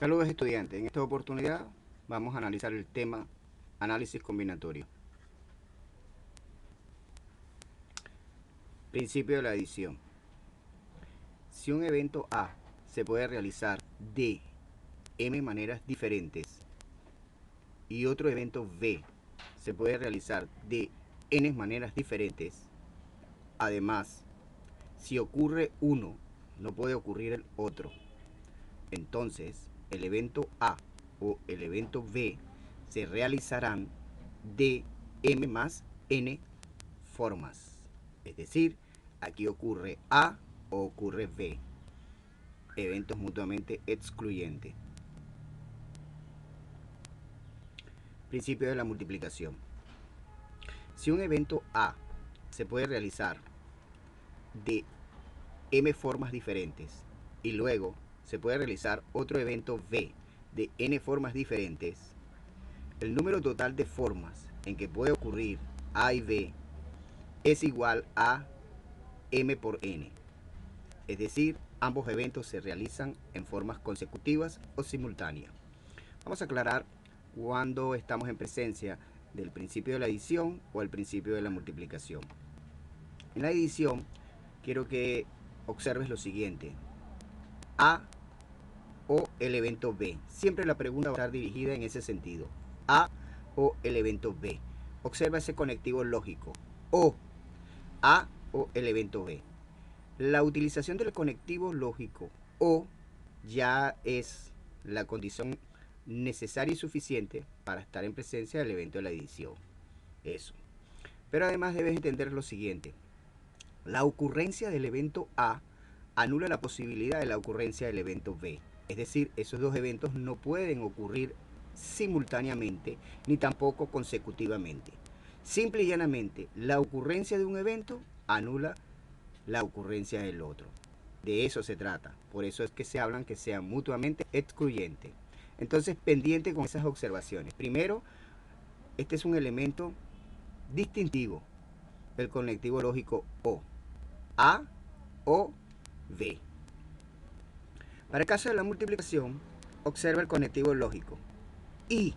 Saludos estudiantes, en esta oportunidad vamos a analizar el tema análisis combinatorio. Principio de la adición. Si un evento A se puede realizar de m maneras diferentes y otro evento B se puede realizar de n maneras diferentes, además, si ocurre uno, no puede ocurrir el otro. Entonces, el evento A o el evento B se realizarán de m más n formas. Es decir, aquí ocurre A o ocurre B. Eventos mutuamente excluyentes. Principio de la multiplicación. Si un evento A se puede realizar de m formas diferentes y luego se puede realizar otro evento B de n formas diferentes, el número total de formas en que puede ocurrir A y B es igual a m por n. Es decir, ambos eventos se realizan en formas consecutivas o simultáneas. Vamos a aclarar cuando estamos en presencia del principio de la adición o el principio de la multiplicación. En la adición, quiero que observes lo siguiente. A o el evento B. Siempre la pregunta va a estar dirigida en ese sentido. A o el evento B. Observa ese conectivo lógico. O A o el evento B. La utilización del conectivo lógico o ya es la condición necesaria y suficiente para estar en presencia del evento de la adición. Eso. Pero además debes entender lo siguiente. La ocurrencia del evento A anula la posibilidad de la ocurrencia del evento B. Es decir, esos dos eventos no pueden ocurrir simultáneamente ni tampoco consecutivamente. Simple y llanamente, la ocurrencia de un evento anula la ocurrencia del otro. De eso se trata. Por eso es que se hablan que sean mutuamente excluyentes. Entonces, pendiente con esas observaciones. Primero, este es un elemento distintivo, el conectivo lógico O. A o B. Para el caso de la multiplicación, observa el conectivo lógico I.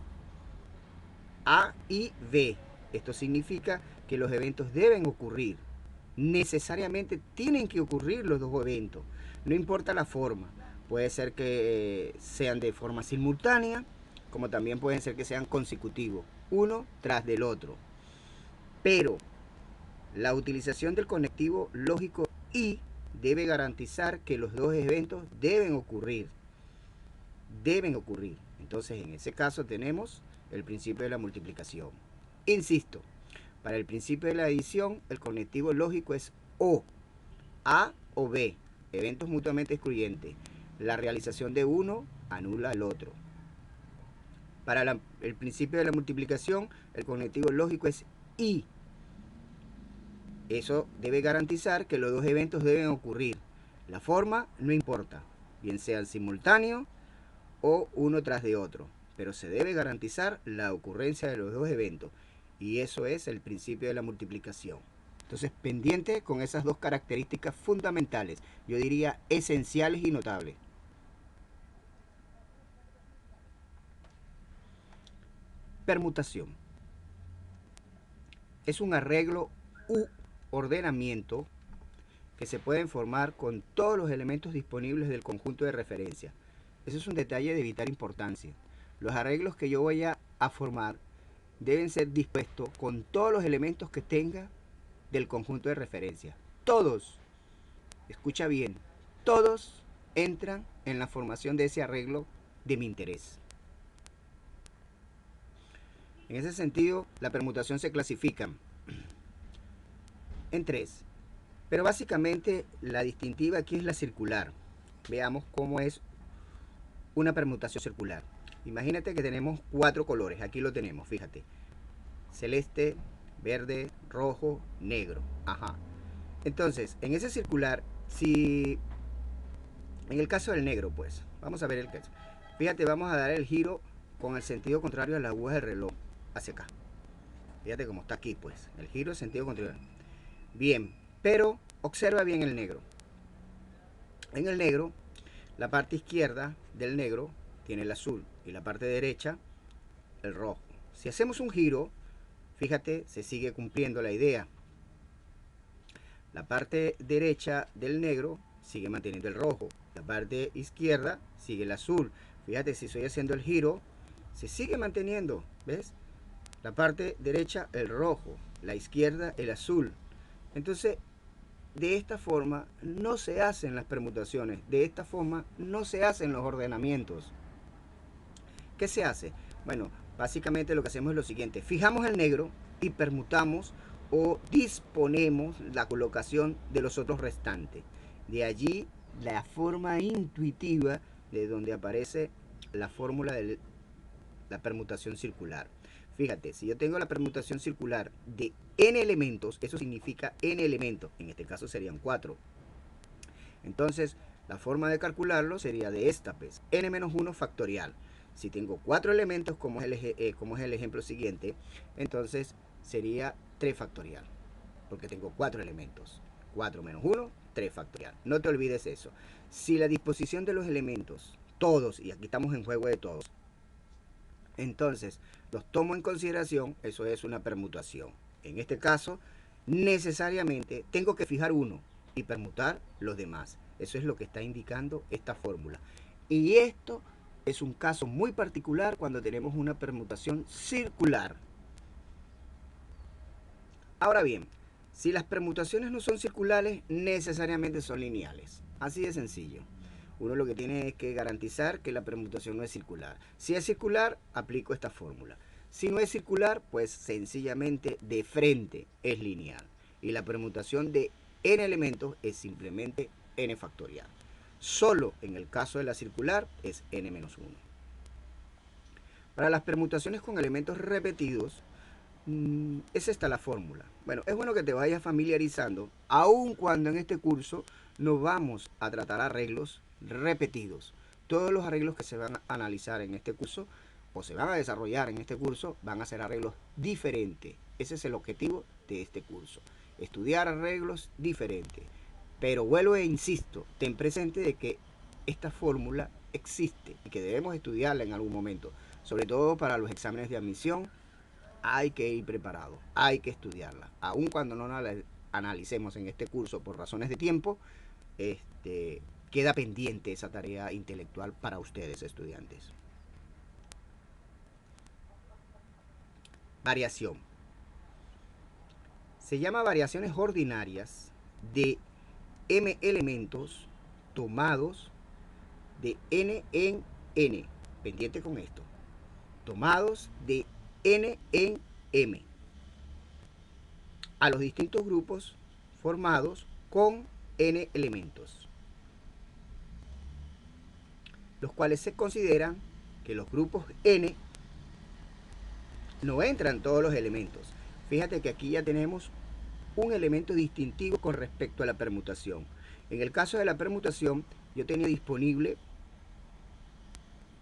A y B. Esto significa que los eventos deben ocurrir. Necesariamente tienen que ocurrir los dos eventos. No importa la forma. Puede ser que sean de forma simultánea, como también pueden ser que sean consecutivos, uno tras del otro. Pero la utilización del conectivo lógico y debe garantizar que los dos eventos deben ocurrir. Deben ocurrir. Entonces, en ese caso tenemos el principio de la multiplicación. Insisto, para el principio de la adición, el conectivo lógico es O, A o B, eventos mutuamente excluyentes. La realización de uno anula al otro. Para el principio de la multiplicación, el conectivo lógico es I. Eso debe garantizar que los dos eventos deben ocurrir. La forma no importa, bien sean simultáneos o uno tras de otro, pero se debe garantizar la ocurrencia de los dos eventos. Y eso es el principio de la multiplicación. Entonces, pendiente con esas dos características fundamentales, yo diría esenciales y notables. Permutación. Es un arreglo u ordenamiento que se pueden formar con todos los elementos disponibles del conjunto de referencia. Eso es un detalle de vital importancia. Los arreglos que yo voy a formar deben ser dispuestos con todos los elementos que tenga del conjunto de referencia. Todos, escucha bien, todos entran en la formación de ese arreglo de mi interés. En ese sentido, la permutación se clasifica en tres. Pero básicamente la distintiva aquí es la circular. Veamos cómo es una permutación circular. Imagínate que tenemos cuatro colores. Aquí lo tenemos, fíjate. Celeste, verde, rojo, negro. Ajá. Entonces, en ese circular, si en el caso del negro, pues, vamos a ver el caso. Fíjate, vamos a dar el giro con el sentido contrario a la aguja del reloj, hacia acá. Fíjate cómo está aquí, pues, el giro en sentido contrario. Bien, pero observa bien el negro. En el negro, la parte izquierda del negro tiene el azul y la parte derecha el rojo. Si hacemos un giro, fíjate, se sigue cumpliendo la idea. La parte derecha del negro sigue manteniendo el rojo. La parte izquierda sigue el azul. Fíjate, si estoy haciendo el giro, se sigue manteniendo, ¿ves? La parte derecha el rojo, la izquierda el azul. Entonces, de esta forma no se hacen las permutaciones, de esta forma no se hacen los ordenamientos. ¿Qué se hace? Bueno, básicamente lo que hacemos es lo siguiente: fijamos el negro y permutamos o disponemos la colocación de los otros restantes. De allí la forma intuitiva de donde aparece la fórmula de la permutación circular. Fíjate, si yo tengo la permutación circular de n elementos, eso significa n elementos, en este caso serían 4. Entonces, la forma de calcularlo sería de esta, pues, n-1 factorial. Si tengo 4 elementos, como es el ejemplo siguiente, entonces sería 3 factorial, porque tengo 4 elementos. 4 menos 1, 3 factorial. No te olvides eso. Si la disposición de los elementos, todos, y aquí estamos en juego de todos, entonces los tomo en consideración, eso es una permutación. En este caso, necesariamente tengo que fijar uno y permutar los demás. Eso es lo que está indicando esta fórmula. Y esto es un caso muy particular cuando tenemos una permutación circular. Ahora bien, si las permutaciones no son circulares, necesariamente son lineales. Así de sencillo. Uno lo que tiene es que garantizar que la permutación no es circular. Si es circular, aplico esta fórmula. Si no es circular, pues sencillamente de frente es lineal. Y la permutación de n elementos es simplemente n factorial. Solo en el caso de la circular es n-1. Para las permutaciones con elementos repetidos, es esta la fórmula. Bueno, es bueno que te vayas familiarizando, aun cuando en este curso no vamos a tratar arreglos repetidos. Todos los arreglos que se van a analizar en este curso o se van a desarrollar en este curso van a ser arreglos diferentes. Ese es el objetivo de este curso, estudiar arreglos diferentes. Pero vuelvo e insisto, ten presente de que esta fórmula existe y que debemos estudiarla en algún momento, sobre todo para los exámenes de admisión. Hay que ir preparado, hay que estudiarla. Aun cuando no la analicemos en este curso por razones de tiempo, queda pendiente esa tarea intelectual para ustedes, estudiantes. Variación. Se llama variaciones ordinarias de m elementos tomados de n en n. Pendiente con esto. Tomados de n en m a los distintos grupos formados con n elementos, los cuales se consideran que los grupos n no entran todos los elementos. Fíjate que aquí ya tenemos un elemento distintivo con respecto a la permutación. En el caso de la permutación, yo tenía disponible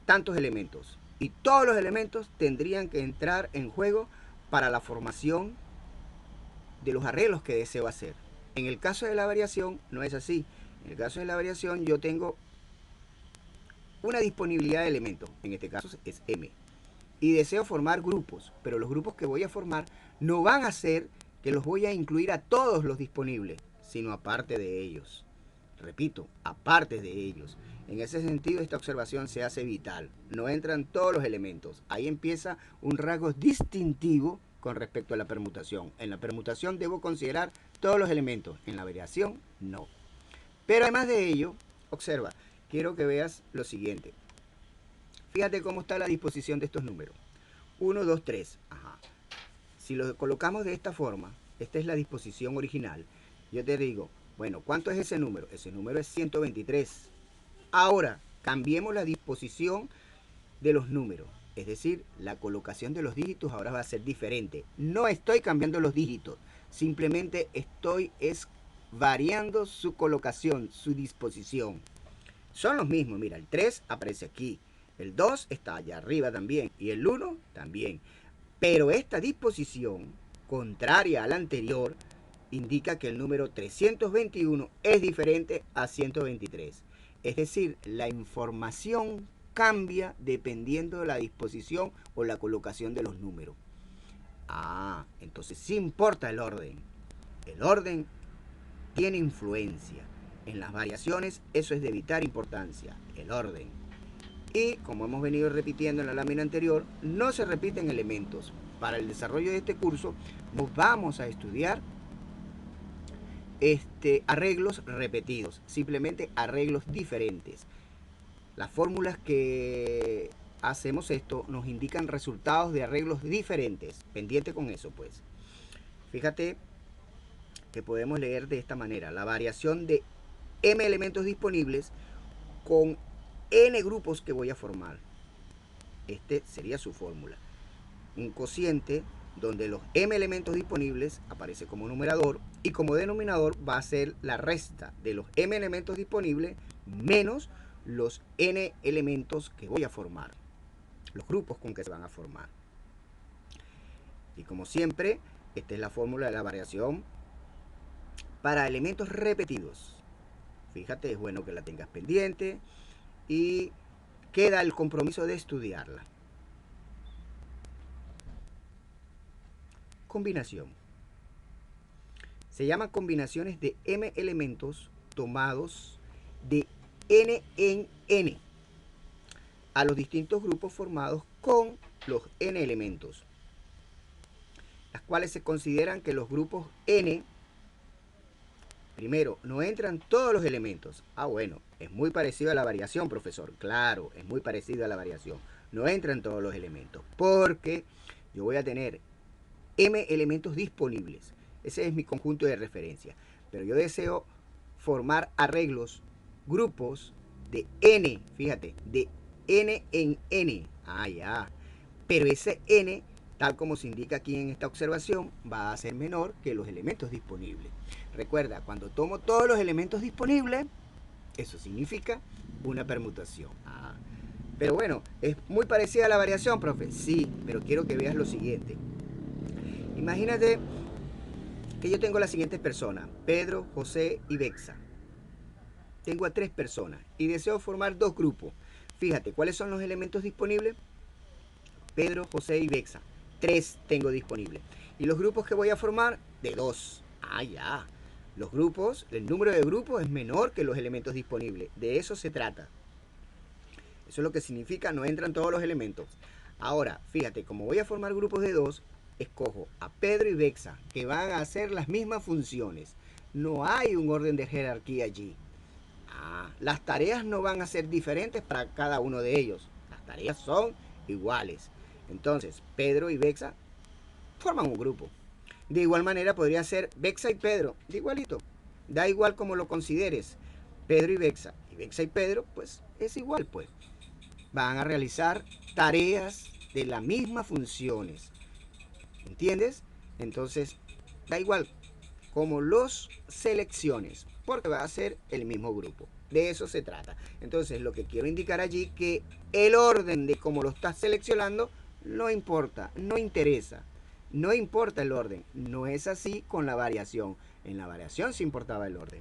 tantos elementos y todos los elementos tendrían que entrar en juego para la formación de los arreglos que deseo hacer. En el caso de la variación no es así. En el caso de la variación yo tengo una disponibilidad de elementos, en este caso es m, y deseo formar grupos, pero los grupos que voy a formar no van a ser que los voy a incluir a todos los disponibles, sino aparte de ellos. Repito, aparte de ellos. En ese sentido, esta observación se hace vital. No entran todos los elementos. Ahí empieza un rasgo distintivo con respecto a la permutación. En la permutación debo considerar todos los elementos. En la variación, no. Pero además de ello, observa, quiero que veas lo siguiente. Fíjate cómo está la disposición de estos números. 1, 2, 3. Ajá. Si lo colocamos de esta forma, esta es la disposición original. Yo te digo, bueno, ¿cuánto es ese número? Ese número es 123. Ahora, cambiemos la disposición de los números. Es decir, la colocación de los dígitos ahora va a ser diferente. No estoy cambiando los dígitos. Simplemente estoy variando su colocación, su disposición. Son los mismos. Mira, el 3 aparece aquí. El 2 está allá arriba también. Y el 1 también. Pero esta disposición, contraria a la anterior, indica que el número 321 es diferente a 123. Es decir, la información cambia dependiendo de la disposición o la colocación de los números. Entonces sí importa el orden. El orden tiene influencia. En las variaciones eso es de vital importancia, el orden. Y como hemos venido repitiendo en la lámina anterior, no se repiten elementos. Para el desarrollo de este curso nos vamos a estudiar arreglos repetidos, simplemente arreglos diferentes. Las fórmulas que hacemos esto nos indican resultados de arreglos diferentes. Pendiente con eso, pues. Fíjate que podemos leer de esta manera: la variación de m elementos disponibles con n grupos que voy a formar. Este sería su fórmula. Un cociente donde los m elementos disponibles aparece como numerador y como denominador va a ser la resta de los m elementos disponibles menos los n elementos que voy a formar, los grupos con que se van a formar. Y como siempre, esta es la fórmula de la variación para elementos repetidos. Fíjate, es bueno que la tengas pendiente y queda el compromiso de estudiarla. Combinación. Se llaman combinaciones de m elementos tomados de n en n a los distintos grupos formados con los n elementos, las cuales se consideran que los grupos n, primero, no entran todos los elementos. Bueno, es muy parecido a la variación, profesor. Claro, es muy parecido a la variación. No entran todos los elementos, porque yo voy a tener m elementos disponibles. Ese es mi conjunto de referencia. Pero yo deseo formar arreglos, grupos de n, fíjate, de n en n. Ya. Pero ese n, tal como se indica aquí en esta observación, va a ser menor que los elementos disponibles. Recuerda, cuando tomo todos los elementos disponibles, eso significa una permutación. Pero bueno, es muy parecida a la variación, profe. Sí, pero quiero que veas lo siguiente. Imagínate que yo tengo las siguientes personas: Pedro, José y Bexa. Tengo a 3 personas y deseo formar 2 grupos. Fíjate, ¿cuáles son los elementos disponibles? Pedro, José y Bexa. 3 tengo disponibles. Y los grupos que voy a formar, de 2. Ya. Los grupos, el número de grupos es menor que los elementos disponibles. De eso se trata. Eso es lo que significa no entran todos los elementos. Ahora, fíjate, como voy a formar grupos de 2, escojo a Pedro y Bexa, que van a hacer las mismas funciones. No hay un orden de jerarquía allí. Las tareas no van a ser diferentes para cada uno de ellos. Las tareas son iguales. Entonces, Pedro y Bexa forman un grupo. De igual manera podría ser Bexa y Pedro, de igualito. Da igual como lo consideres. Pedro y Bexa y Pedro, pues es igual, pues. Van a realizar tareas de las mismas funciones. ¿Entiendes? Entonces, da igual como los selecciones, porque va a ser el mismo grupo. De eso se trata. Entonces, lo que quiero indicar allí que el orden de cómo lo estás seleccionando no importa, no interesa. No importa el orden. No es así con la variación. En la variación sí importaba el orden.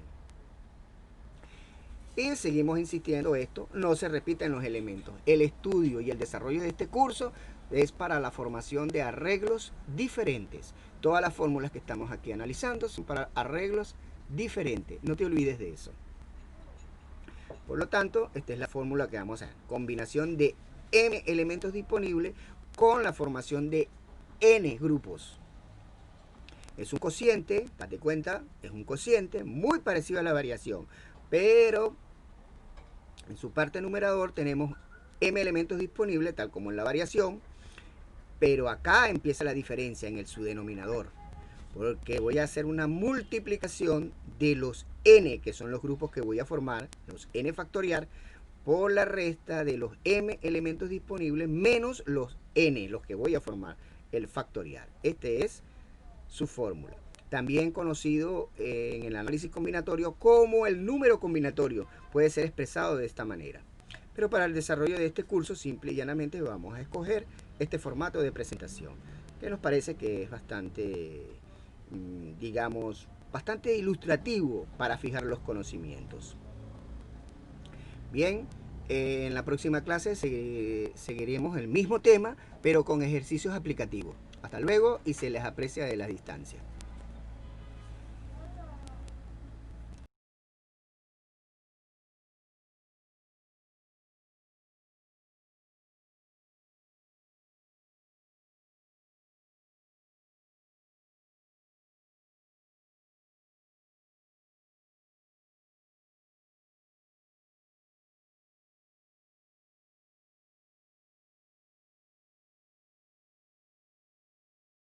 Y seguimos insistiendo esto, no se repiten los elementos. El estudio y el desarrollo de este curso es para la formación de arreglos diferentes. Todas las fórmulas que estamos aquí analizando son para arreglos diferentes. No te olvides de eso. Por lo tanto, esta es la fórmula que vamos a hacer. Combinación de m elementos disponibles con la formación de n grupos. Es un cociente, date cuenta, es un cociente muy parecido a la variación, pero en su parte numerador tenemos m elementos disponibles, tal como en la variación, pero acá empieza la diferencia en su denominador, porque voy a hacer una multiplicación de los n, que son los grupos que voy a formar, los n factorial, por la resta de los m elementos disponibles menos los n, los que voy a formar, el factorial. Este es su fórmula. También conocido en el análisis combinatorio como el número combinatorio. Puede ser expresado de esta manera. Pero para el desarrollo de este curso, simple y llanamente vamos a escoger este formato de presentación, que nos parece que es bastante, digamos, bastante ilustrativo para fijar los conocimientos. Bien, En la próxima clase seguiremos el mismo tema, pero con ejercicios aplicativos. Hasta luego y se les aprecia de la distancia.